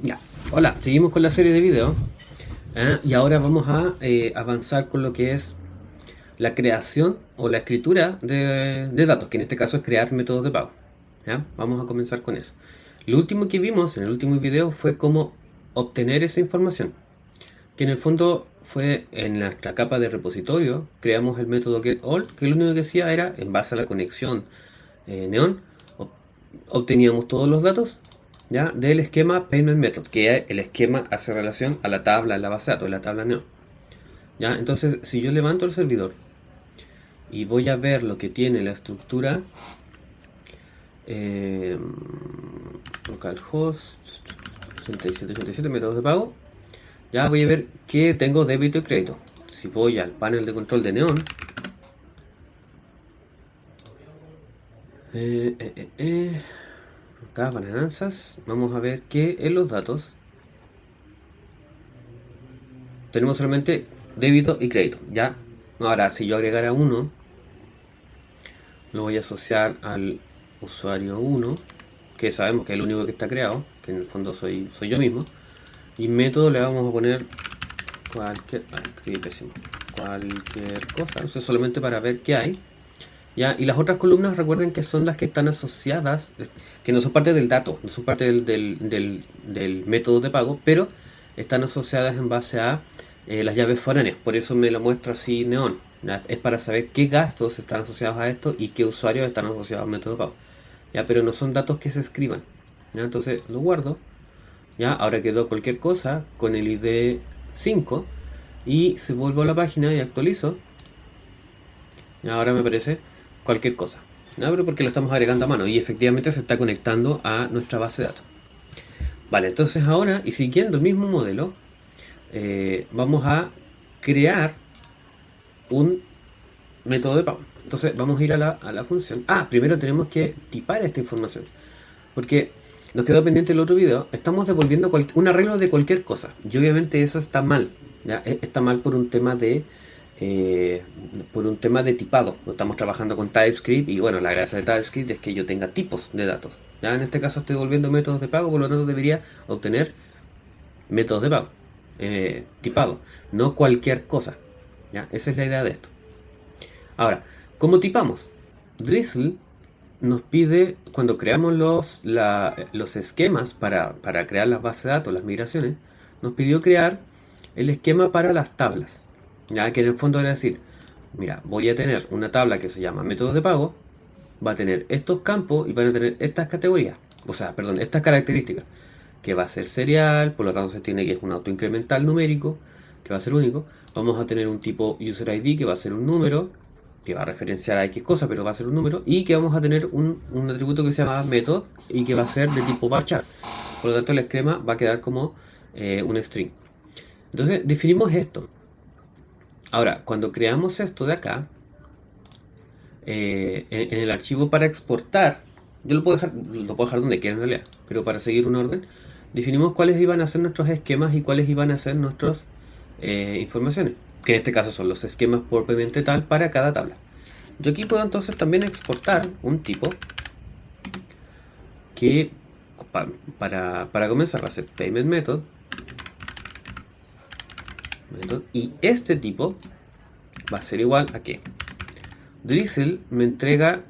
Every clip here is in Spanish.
Ya, hola, seguimos con la serie de videos y ahora vamos a avanzar con lo que es la creación o la escritura de datos, que en este caso es crear métodos de pago. ¿Ya? Vamos a comenzar con eso. Lo último que vimos en el último video fue cómo obtener esa información, que en el fondo fue en nuestra capa de repositorio, creamos el método getAll, que lo único que hacía era, en base a la conexión Neon, obteníamos todos los datos ¿ya? Del esquema Payment Method, que el esquema hace relación a la tabla, la base de datos, la tabla Neon. ¿Ya? Entonces, si yo levanto el servidor y voy a ver lo que tiene la estructura eh, localhost 8787 métodos de pago, ya voy a ver que tengo débito y crédito. Si voy al panel de control de Neon, acá finanzas, vamos a ver que en los datos tenemos solamente débito y crédito, ¿ya? Ahora, si yo agregara uno, lo voy a asociar al usuario 1, que sabemos que es el único que está creado, que en el fondo soy yo mismo. Y método le vamos a poner cualquier cosa, eso es solamente para ver qué hay. ¿Ya? Y las otras columnas recuerden que son las que están asociadas, que no son parte del dato, no son parte del método de pago, pero están asociadas en base a las llaves foráneas. Por eso me lo muestra así Neon. ¿Ya? Es para saber qué gastos están asociados a esto y qué usuarios están asociados al método de pago. ¿Ya? Pero no son datos que se escriban. ¿Ya? Entonces lo guardo. ¿Ya? Ahora quedó cualquier cosa con el ID 5 y si vuelvo a la página y actualizo, ahora me aparece cualquier cosa. ¿No? Pero porque lo estamos agregando a mano y efectivamente se está conectando a nuestra base de datos. Vale, entonces ahora, y siguiendo el mismo modelo, vamos a crear un método de pago. Entonces vamos a ir a la función. Primero tenemos que tipar esta información. Porque nos quedó pendiente el otro video. Estamos devolviendo un arreglo de cualquier cosa. Y obviamente eso está mal. ¿Ya? Está mal por un tema de tipado. Estamos trabajando con TypeScript y bueno, la gracia de TypeScript es que yo tenga tipos de datos. ¿Ya? En este caso estoy devolviendo métodos de pago, por lo tanto debería obtener métodos de pago tipados, no cualquier cosa. ¿Ya? Esa es la idea de esto. Ahora, ¿cómo tipamos? Drizzle nos pide, cuando creamos los esquemas para crear las bases de datos, las migraciones, nos pidió crear el esquema para las tablas. Ya que en el fondo era decir, mira, voy a tener una tabla que se llama métodos de pago, va a tener estos campos y van a tener estas categorías, o sea, perdón, estas características, que va a ser serial, por lo tanto se tiene que es un autoincremental numérico, que va a ser único. Vamos a tener un tipo user ID que va a ser un número, que va a referenciar a X cosa, pero va a ser un número, y que vamos a tener un atributo que se llama method y que va a ser de tipo varchar. Por lo tanto, el esquema va a quedar como un string. Entonces, definimos esto. Ahora, cuando creamos esto de acá, en el archivo para exportar, yo lo puedo dejar donde quiera en realidad, pero para seguir un orden, definimos cuáles iban a ser nuestros esquemas y cuáles iban a ser nuestras informaciones, que en este caso son los esquemas propiamente tal para cada tabla. Yo aquí puedo entonces también exportar un tipo que para comenzar va a ser payment method, y este tipo va a ser igual a que Drizzle me entrega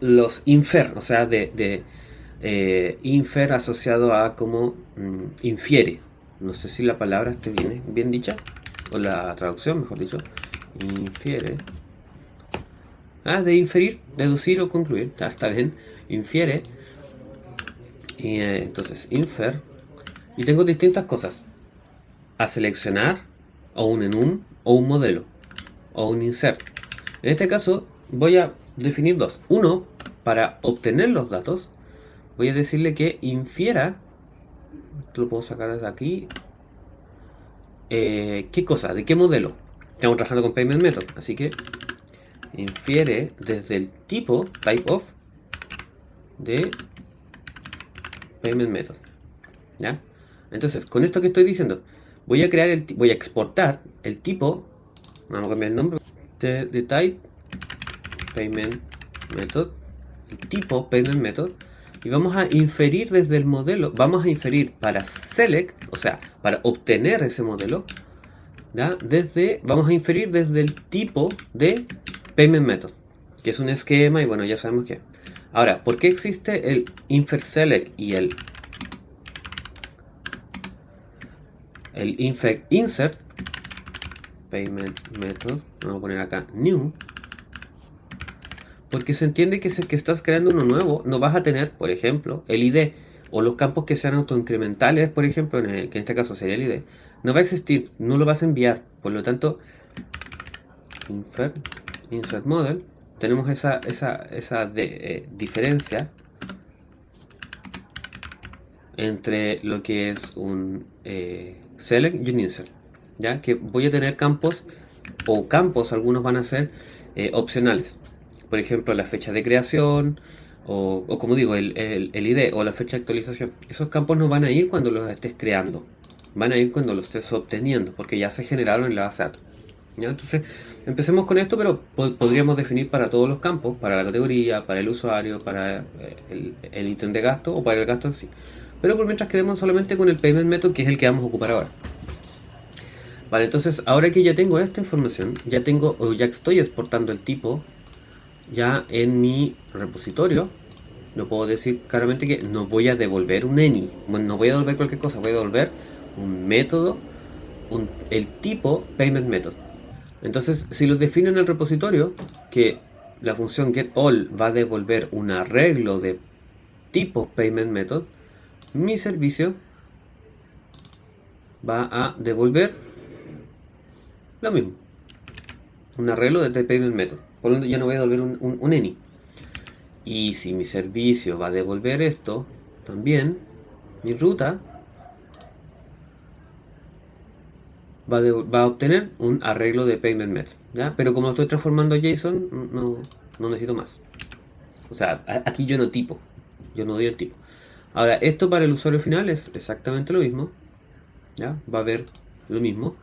los infer, o sea, infer asociado a como infiere. No sé si la palabra esté bien dicha, o la traducción, mejor dicho. Infiere. De inferir, deducir o concluir. Está bien. Infiere. Y entonces, infer. Y tengo distintas cosas a seleccionar, o un enum, o un modelo, o un insert. En este caso, voy a definir dos. Uno, para obtener los datos, voy a decirle que infiera. Esto lo puedo sacar desde aquí. ¿Qué cosa? ¿De qué modelo? Estamos trabajando con payment method, así que infiere desde el tipo type of de payment method. ¿Ya? Entonces, con esto que estoy diciendo, voy a exportar el tipo. Vamos a cambiar el nombre de type payment method, el tipo payment method, y vamos a inferir desde el modelo, vamos a inferir para select, o sea, para obtener ese modelo, ¿ya? Vamos a inferir desde el tipo de payment method, que es un esquema y bueno, ya sabemos qué. Ahora, ¿por qué existe el infer select y el infer insert payment method? Vamos a poner acá new, porque se entiende que si es que estás creando uno nuevo, no vas a tener, por ejemplo, el ID o los campos que sean autoincrementales, por ejemplo, que en este caso sería el ID, no va a existir, no lo vas a enviar. Por lo tanto, insert model, tenemos esa diferencia entre lo que es un select y un insert, ¿ya? Que voy a tener campos, o campos, algunos van a ser opcionales. Por ejemplo, la fecha de creación, o como digo, el ID o la fecha de actualización. Esos campos no van a ir cuando los estés creando, van a ir cuando los estés obteniendo, porque ya se generaron en la base de datos. ¿Ya? Entonces, empecemos con esto, pero podríamos definir para todos los campos, para la categoría, para el usuario, para el ítem de gasto o para el gasto en sí. Pero por mientras quedemos solamente con el payment method, que es el que vamos a ocupar ahora. Vale, entonces ahora que ya tengo esta información, ya estoy exportando el tipo ya en mi repositorio, no puedo decir claramente que no voy a devolver un any, no voy a devolver cualquier cosa, voy a devolver un método, el tipo payment method. Entonces, si lo defino en el repositorio, que la función getAll va a devolver un arreglo de tipo payment method, mi servicio va a devolver lo mismo, un arreglo de payment method. Por lo tanto, ya no voy a devolver un any. Y si mi servicio va a devolver esto, también mi ruta va a obtener un arreglo de payment method, ¿ya? Pero como lo estoy transformando a JSON, no necesito más. O sea, aquí yo no tipo, yo no doy el tipo. Ahora, esto para el usuario final es exactamente lo mismo, ¿ya? Va a haber lo mismo.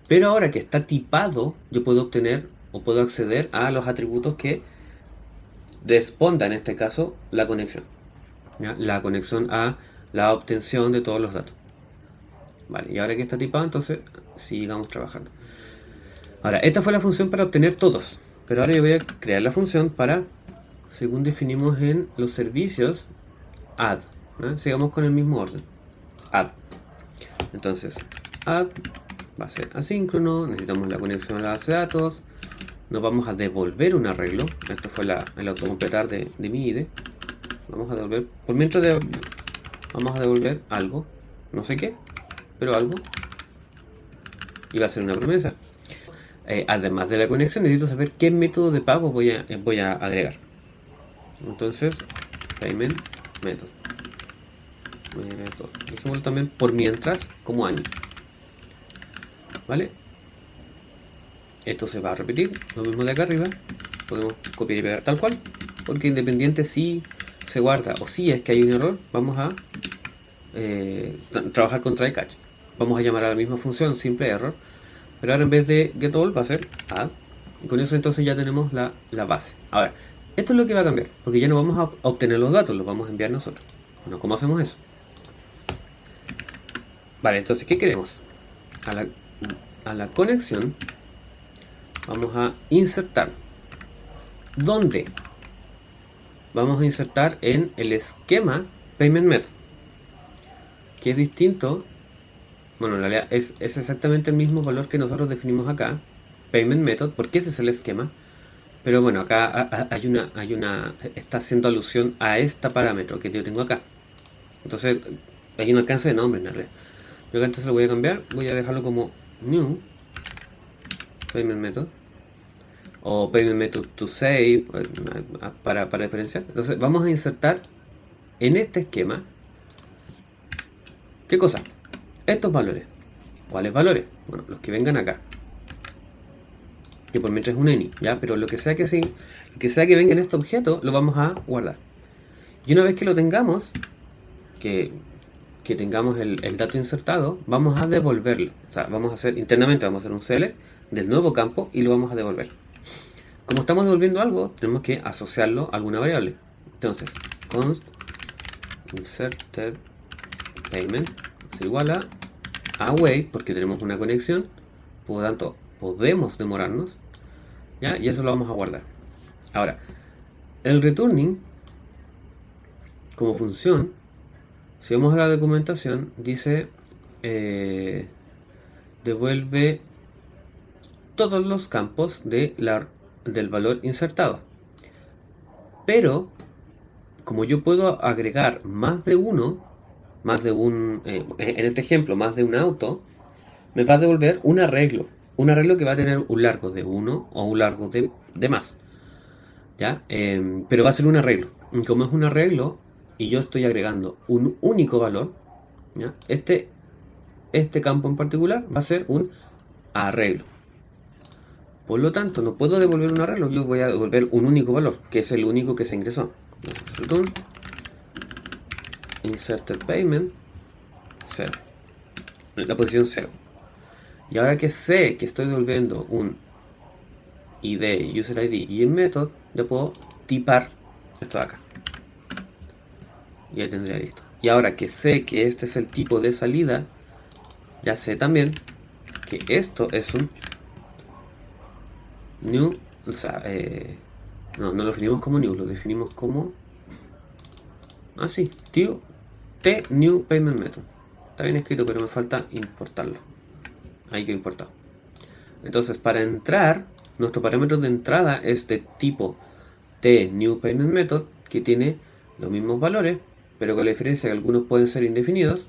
Pero ahora que está tipado, yo puedo obtener o puedo acceder a los atributos que responda, en este caso, la conexión, ¿ya? La conexión a la obtención de todos los datos. Vale, y ahora que está tipado, entonces sigamos trabajando. Ahora, esta fue la función para obtener todos, pero ahora yo voy a crear la función para, según definimos en los servicios, add, ¿no? Sigamos con el mismo orden, add. Entonces, add va a ser asíncrono, necesitamos la conexión a la base de datos, nos vamos a devolver un arreglo, esto fue el autocompletar de mi ID, vamos a devolver, por mientras vamos a devolver algo, no sé qué, pero algo, y va a ser una promesa. Además de la conexión, necesito saber qué método de pago voy a agregar. Entonces, payment method. Eso también por mientras como any. ¿Vale? Esto se va a repetir, lo mismo de acá arriba. Podemos copiar y pegar tal cual, porque independiente si se guarda o si es que hay un error, vamos a trabajar con try catch. Vamos a llamar a la misma función simple error, pero ahora en vez de getAll va a ser add, y con eso entonces ya tenemos la base. Ahora, esto es lo que va a cambiar, porque ya no vamos a obtener los datos, los vamos a enviar nosotros. Bueno, ¿cómo hacemos eso? Vale, entonces, ¿qué queremos? A la conexión vamos a insertar. ¿Dónde? Vamos a insertar en el esquema payment method, que es distinto. Bueno, en realidad es exactamente el mismo valor que nosotros definimos acá, payment method, porque ese es el esquema. Pero bueno, acá está haciendo alusión a este parámetro que yo tengo acá. Entonces, hay un alcance de nombre en realidad. Yo acá entonces lo voy a cambiar, voy a dejarlo como new payment method o payment method to save para diferenciar. Entonces vamos a insertar en este esquema, ¿qué cosa? Estos valores. ¿Cuáles valores? Bueno, los que vengan acá, que por mientras es un any, ¿ya? Pero lo que sea que venga en este objeto lo vamos a guardar. Y una vez que lo tengamos, que tengamos el dato insertado, vamos a devolverlo. O sea, internamente vamos a hacer un select del nuevo campo y lo vamos a devolver. Como estamos devolviendo algo, tenemos que asociarlo a alguna variable. Entonces, const inserted payment es igual a await, porque tenemos una conexión, por lo tanto podemos demorarnos, ¿ya? Y eso lo vamos a guardar. Ahora, el returning como función, si vamos a la documentación, dice devuelve todos los campos del valor insertado. Pero, como yo puedo agregar más de uno, en este ejemplo, más de un auto, me va a devolver un arreglo. Un arreglo que va a tener un largo de 1 o un largo de más. ¿Ya? Pero va a ser un arreglo. Y como es un arreglo y yo estoy agregando un único valor, ¿ya? Este campo en particular va a ser un arreglo. Por lo tanto, no puedo devolver un arreglo, yo voy a devolver un único valor, que es el único que se ingresó. Entonces, return inserted payment 0. La posición 0. Y ahora que sé que estoy devolviendo un ID, user ID y el método, ya puedo tipar esto de acá. Y ya tendría listo. Y ahora que sé que este es el tipo de salida, ya sé también que esto es un new, o sea, no lo definimos como new, lo definimos como así, T new payment method. Está bien escrito, pero me falta importarlo. Hay que importar. Entonces, para entrar, nuestro parámetro de entrada es de tipo T new payment method, que tiene los mismos valores, pero con la diferencia que algunos pueden ser indefinidos,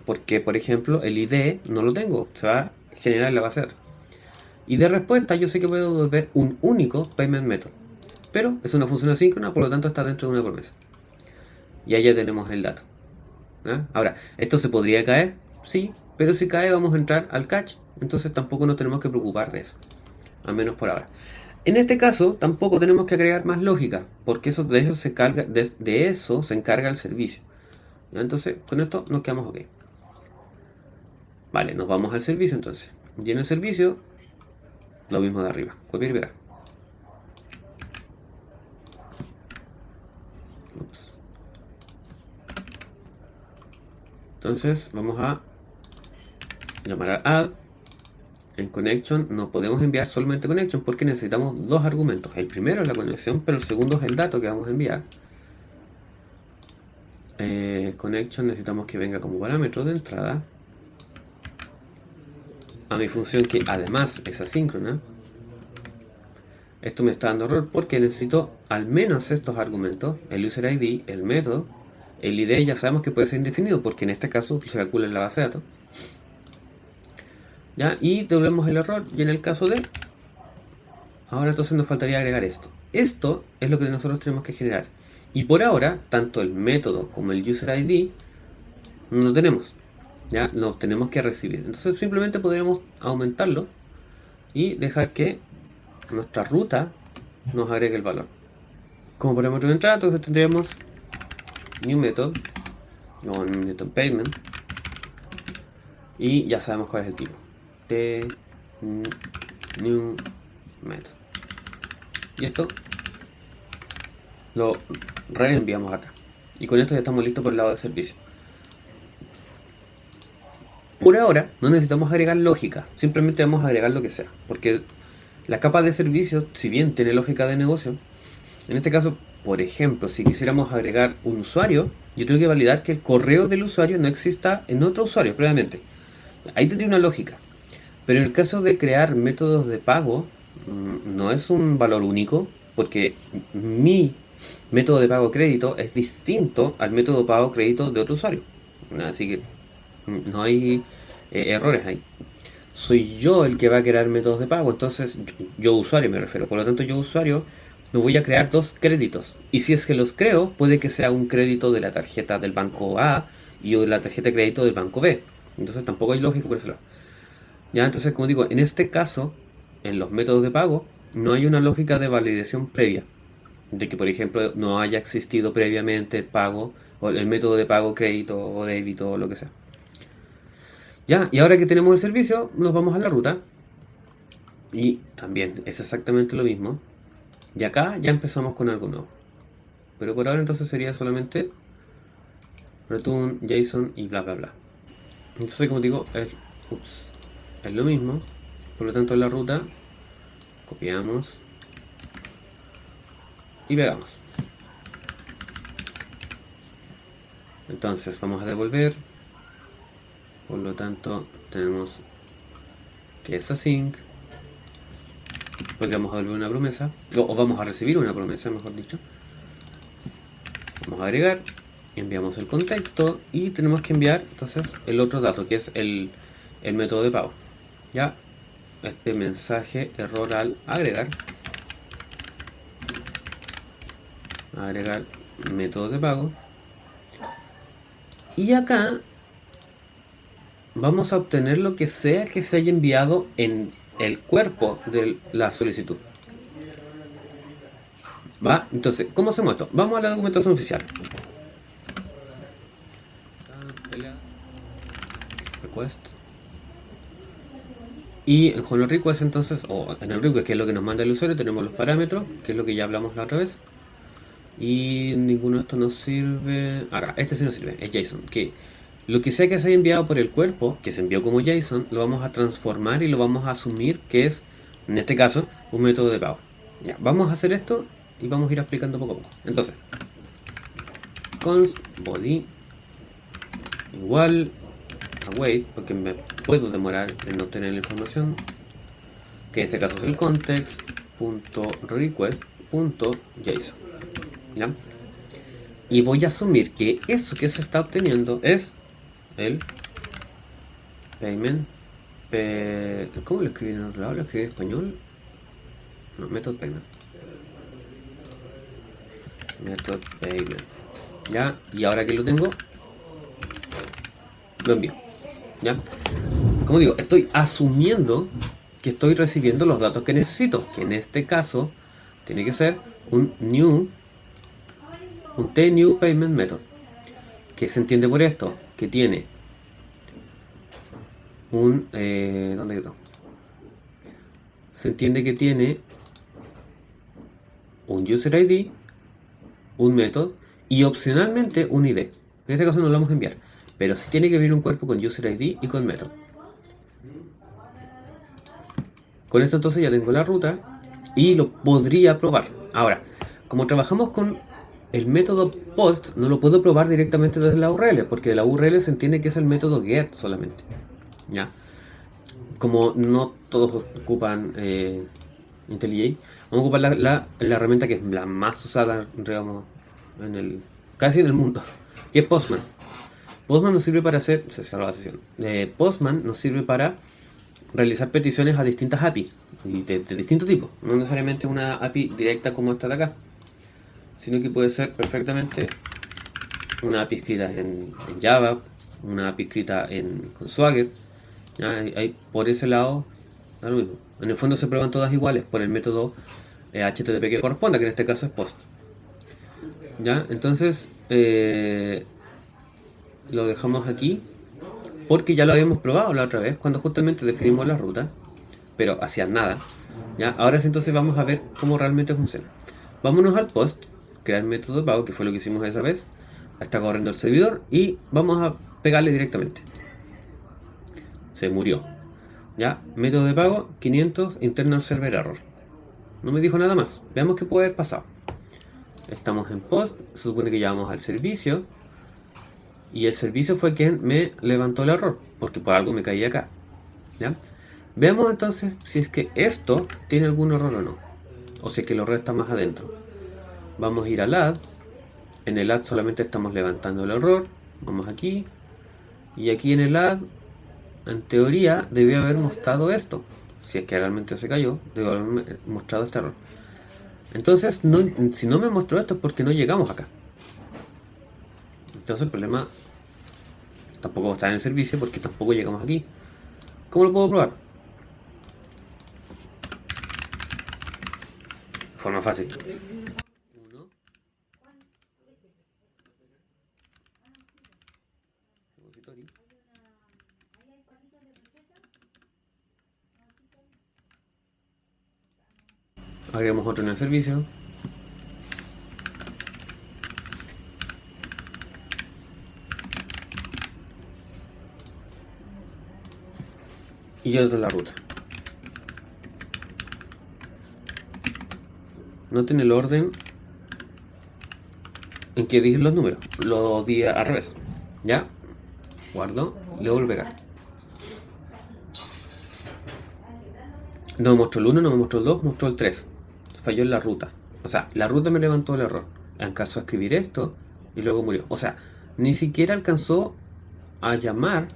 porque por ejemplo el ID no lo tengo, se va a generar en la base de datos. Y de respuesta yo sé que puedo devolver un único payment method, pero es una función asíncrona, por lo tanto está dentro de una promesa. Y ahí ya tenemos el dato. ¿Ah? Ahora, ¿esto se podría caer? Sí, pero si cae vamos a entrar al catch, entonces tampoco nos tenemos que preocupar de eso, al menos por ahora. En este caso tampoco tenemos que agregar más lógica, porque de eso se encarga el servicio. ¿Ya? Entonces con esto nos quedamos ok. Vale, nos vamos al servicio entonces. Y en el servicio, lo mismo de arriba, copiar y pegar. Ups. Entonces vamos a llamar a add. En connection no podemos enviar solamente connection porque necesitamos dos argumentos. El primero es la conexión, pero el segundo es el dato que vamos a enviar. Connection necesitamos que venga como parámetro de entrada a mi función, que además es asíncrona. Esto me está dando error porque necesito al menos estos argumentos: el user ID, el método. El ID ya sabemos que puede ser indefinido porque en este caso se calcula en la base de datos. ¿Ya? Y devolvemos el error. Y en el caso de... ahora entonces nos faltaría agregar esto. Esto es lo que nosotros tenemos que generar. Y por ahora, tanto el método como el user ID no lo tenemos. Ya lo tenemos que recibir. Entonces simplemente podríamos aumentarlo y dejar que nuestra ruta nos agregue el valor. Como parámetro de entrada, entonces tendríamos new method con method payment. Y ya sabemos cuál es el tipo. T new method. Y esto lo reenviamos acá. Y con esto ya estamos listos por el lado del servicio. Por ahora no necesitamos agregar lógica, simplemente vamos a agregar lo que sea, porque la capa de servicios, si bien tiene lógica de negocio, en este caso, por ejemplo, si quisiéramos agregar un usuario, yo tengo que validar que el correo del usuario no exista en otro usuario previamente. Ahí tendría una lógica. Pero en el caso de crear métodos de pago, no es un valor único, porque mi método de pago crédito es distinto al método de pago crédito de otro usuario. Así que no hay errores ahí. Soy yo el que va a crear métodos de pago, entonces yo usuario me refiero. Por lo tanto, yo usuario no voy a crear dos créditos. Y si es que los creo, puede que sea un crédito de la tarjeta del banco A y de la tarjeta de crédito del banco B. Entonces tampoco hay lógica por ese lado. Ya, entonces, como digo, en este caso, en los métodos de pago, no hay una lógica de validación previa. De que, por ejemplo, no haya existido previamente el pago, o el método de pago crédito o débito o lo que sea. Ya, y ahora que tenemos el servicio, nos vamos a la ruta. Y también es exactamente lo mismo. Y acá ya empezamos con algo nuevo. Pero por ahora entonces sería solamente return, JSON y bla bla bla. Entonces, como digo, es lo mismo. Por lo tanto, en la ruta copiamos y pegamos. Entonces vamos a devolver. Por lo tanto, tenemos que es async, porque vamos a devolver una promesa, o vamos a recibir una promesa, mejor dicho. Vamos a agregar, enviamos el contexto y tenemos que enviar entonces el otro dato, que es el método de pago. Ya, este mensaje error al agregar método de pago. Y acá vamos a obtener lo que sea que se haya enviado en el cuerpo de la solicitud. ¿Va? Entonces, ¿cómo hacemos esto? Vamos a la documentación oficial. Request. Y en Honor Request entonces, o en el request, que es lo que nos manda el usuario, tenemos los parámetros, que es lo que ya hablamos la otra vez. Y ninguno de estos nos sirve. Ahora, este sí nos sirve, es JSON. Que lo que sea que se haya enviado por el cuerpo, que se envió como JSON, lo vamos a transformar y lo vamos a asumir que es, en este caso, un método de pago. Ya, vamos a hacer esto y vamos a ir explicando poco a poco. Entonces, const body igual await, porque me puedo demorar en obtener la información, que en este caso es el context.request.json. ¿Ya? Y voy a asumir que eso que se está obteniendo es el payment. ¿Cómo lo escribí en otro lado? ¿Lo escribí en español? No, method payment. Method payment. ¿Ya? Y ahora que lo tengo, lo envío. ¿Ya? Como digo, estoy asumiendo que estoy recibiendo los datos que necesito, que en este caso tiene que ser un tNew payment method. ¿Qué se entiende por esto? Que tiene ¿dónde quedó? Se entiende que tiene un user ID, un método y opcionalmente un ID. En este caso no lo vamos a enviar, pero sí tiene que venir un cuerpo con user ID y con método. Con esto entonces ya tengo la ruta y lo podría probar. Ahora, como trabajamos con el método post, no lo puedo probar directamente desde la URL, porque de la URL se entiende que es el método get solamente. ¿Ya? Como no todos ocupan IntelliJ, vamos a ocupar la herramienta que es la más usada, digamos, casi en el mundo, que es Postman. Postman nos sirve para hacer, se cerró la sesión, Postman nos sirve para realizar peticiones a distintas API de distintos tipos, no necesariamente una API directa como esta de acá, sino que puede ser perfectamente una API escrita en Java, una API escrita con Swagger. Por ese lado da lo mismo. En el fondo se prueban todas iguales por el método HTTP que corresponda, que en este caso es POST. ¿Ya? Entonces lo dejamos aquí porque ya lo habíamos probado la otra vez cuando justamente definimos la ruta, pero hacia nada. ¿Ya? Ahora sí, entonces vamos a ver cómo realmente funciona. Vámonos al POST, crear método de pago, que fue lo que hicimos esa vez. Está corriendo el servidor y vamos a pegarle directamente. Se murió. Ya, método de pago 500, internal server error. No me dijo nada más. Veamos qué puede haber pasado. Estamos en post, se supone que llamamos al servicio y el servicio fue quien me levantó el error, porque por algo me caí acá. ¿Ya? Veamos entonces si es que esto tiene algún error o no, o si es que el error está más adentro. Vamos a ir al add. En el add solamente estamos levantando el error. Vamos aquí y aquí en el add, en teoría, debió haber mostrado esto. Si es que realmente se cayó, debió haber mostrado este error. Entonces, si no me mostró esto es porque no llegamos acá. Entonces el problema tampoco está en el servicio porque tampoco llegamos aquí. ¿Cómo lo puedo probar? De forma fácil. Agregamos otro en el servicio. y otro la ruta. Noten el orden en que dije los números. Los di al revés. ¿Ya? Guardo. Le vuelvo a pegar. No me mostró el 1, no me mostró el 2, mostró el 3. Falló en la ruta. O sea, la ruta me levantó el error. Alcanzó a escribir esto y luego murió. O sea, ni siquiera alcanzó a llamar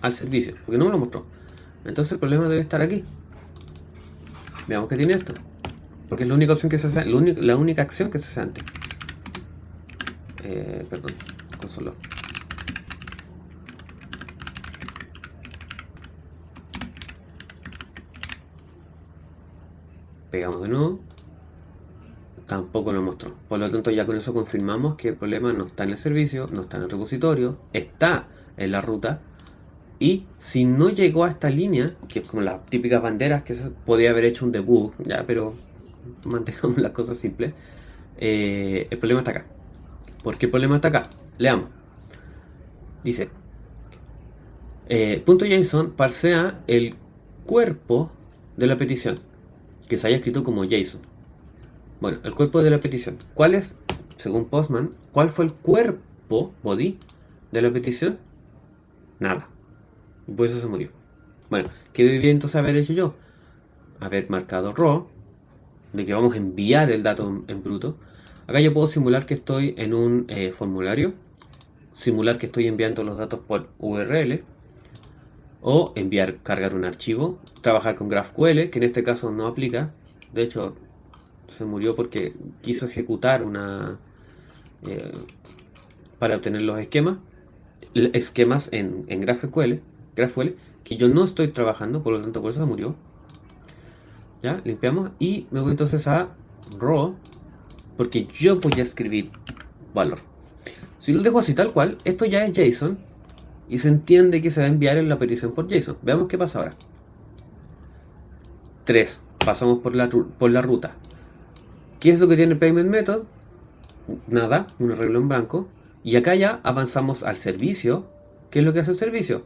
al servicio, porque no me lo mostró. Entonces el problema debe estar aquí. Veamos qué tiene esto. Porque es la única opción que se hace, la única acción que se hace antes. Perdón, console. Pegamos de nuevo. Tampoco lo mostró. Por lo tanto, ya con eso confirmamos que el problema no está en el servicio, no está en el repositorio, está en la ruta. Y si no llegó a esta línea, que es como las típicas banderas que se podría haber hecho un debug, ya, pero mantengamos las cosas simples. El problema está acá. ¿Por qué el problema está acá? Leamos. Dice, .json parsea el cuerpo de la petición que se haya escrito como JSON. Bueno, el cuerpo de la petición. ¿Cuál es, según Postman, cuál fue el cuerpo, body, de la petición? Nada. Y por eso se murió. Bueno, ¿qué debía entonces haber hecho yo? Haber marcado raw, de que vamos a enviar el dato en bruto. Acá yo puedo simular que estoy en un formulario, simular que estoy enviando los datos por URL, o cargar un archivo, trabajar con GraphQL, que en este caso no aplica. De hecho, se murió porque quiso ejecutar una para obtener los esquemas en GraphQL, que yo no estoy trabajando, por lo tanto por eso se murió. Ya, limpiamos y me voy entonces a raw, porque yo voy a escribir valor. Si lo dejo así tal cual, esto ya es JSON y se entiende que se va a enviar en la petición por JSON. Veamos qué pasa ahora. 3. Pasamos por la ruta. ¿Qué es lo que tiene el payment method? Nada, un arreglo en blanco. Y acá ya avanzamos al servicio. ¿Qué es lo que hace el servicio?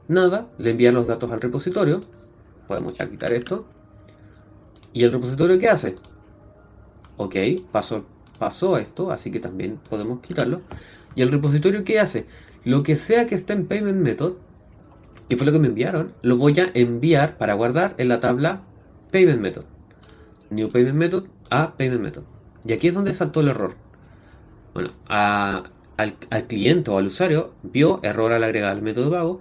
Nada, le envía los datos al repositorio. Podemos ya quitar esto. ¿Y el repositorio qué hace? Ok, pasó esto, así que también podemos quitarlo. ¿Y el repositorio qué hace? Lo que sea que esté en payment method, que fue lo que me enviaron, lo voy a enviar para guardar en la tabla payment method. New payment method a payment method. Y aquí es donde saltó el error. Bueno, al cliente o al usuario vio error al agregar el método de pago,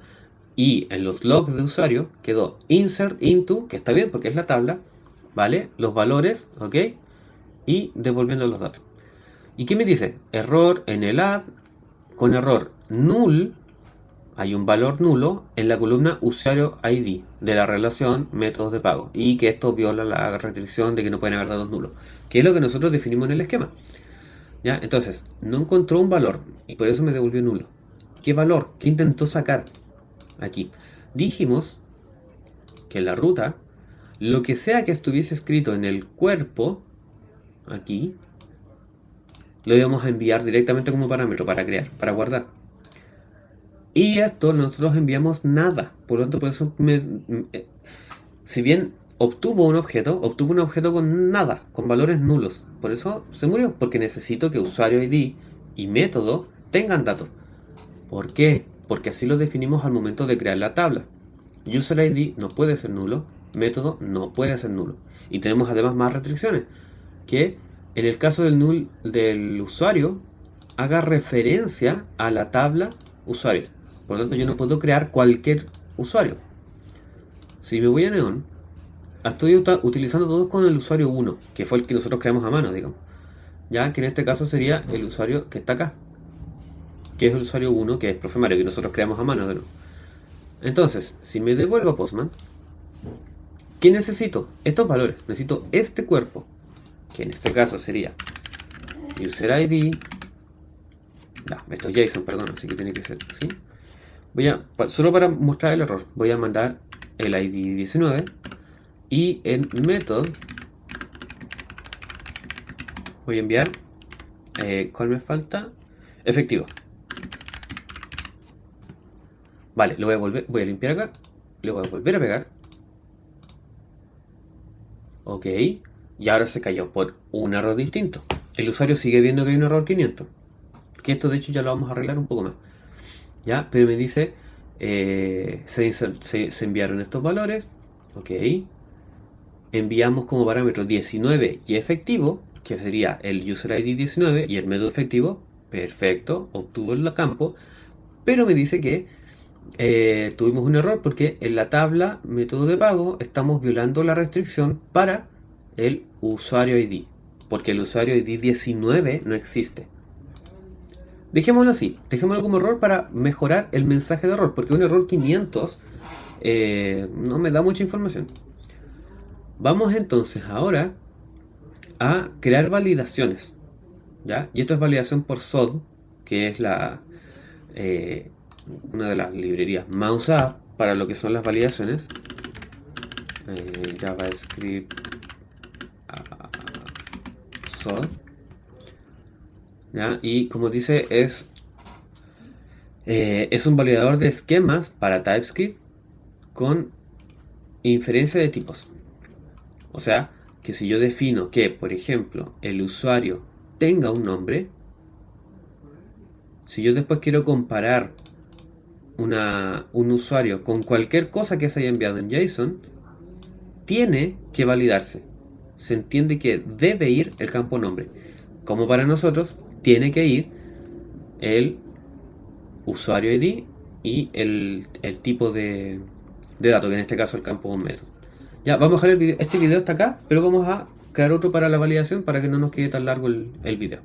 y en los logs de usuario quedó insert into, que está bien porque es la tabla, ¿vale? Los valores, ¿ok? Y devolviendo los datos. ¿Y qué me dice? Error en el add, con error null, hay un valor nulo en la columna usuario ID de la relación métodos de pago, y que esto viola la restricción de que no pueden haber datos nulos, que es lo que nosotros definimos en el esquema. ¿Ya? Entonces, no encontró un valor y por eso me devolvió nulo. ¿Qué valor? ¿Qué intentó sacar? Aquí. Dijimos que en la ruta, lo que sea que estuviese escrito en el cuerpo, aquí, lo íbamos a enviar directamente como parámetro para crear, para guardar. Y esto nosotros enviamos nada. Por lo tanto, por eso si bien obtuvo un objeto con nada, con valores nulos. Por eso se murió, porque necesito que usuario ID y método tengan datos. ¿Por qué? Porque así lo definimos al momento de crear la tabla. User ID no puede ser nulo, método no puede ser nulo. Y tenemos además más restricciones, que en el caso del usuario haga referencia a la tabla usuarios. Por lo tanto, yo no puedo crear cualquier usuario. Si me voy a Neon, estoy utilizando todos con el usuario 1, que fue el que nosotros creamos a mano, digamos. Ya que en este caso sería el usuario que está acá, que es el usuario 1, que es Profe Mario, que nosotros creamos a mano. ¿No? Entonces, si me devuelvo a Postman, ¿qué necesito? Estos valores. Necesito este cuerpo, que en este caso sería user ID. Esto es JSON, perdón, así que tiene que ser así. Solo para mostrar el error, voy a mandar el ID 19 y el method voy a enviar, ¿cuál me falta? Efectivo. Vale, lo voy a limpiar acá Le voy a volver a pegar. Ok. Y ahora se cayó por un error distinto. El usuario sigue viendo que hay un error 500. Que esto de hecho ya lo vamos a arreglar un poco más. ¿Ya? Pero me dice, se enviaron estos valores. Ok. Enviamos como parámetro 19 y efectivo, que sería el user ID 19 y el método efectivo. Perfecto, obtuvo el campo. Pero me dice que tuvimos un error porque en la tabla método de pago estamos violando la restricción para el usuario ID. Porque el usuario ID 19 no existe. Dejémoslo así, dejémoslo como error para mejorar el mensaje de error, porque un error 500 no me da mucha información. Vamos entonces ahora a crear validaciones, ¿ya? Y esto es validación por SOD, que es eh, una de las librerías más usadas para lo que son las validaciones. JavaScript SOD, ¿ya? Y como dice, es un validador de esquemas para TypeScript con inferencia de tipos. O sea, que si yo defino que, por ejemplo, el usuario tenga un nombre, si yo después quiero comparar un usuario con cualquier cosa que se haya enviado en JSON, tiene que validarse. Se entiende que debe ir el campo nombre. Como para nosotros, tiene que ir el usuario ID y el tipo de dato, que en este caso el campo es un método. Ya, vamos a dejar este video hasta acá, pero vamos a crear otro para la validación para que no nos quede tan largo el video.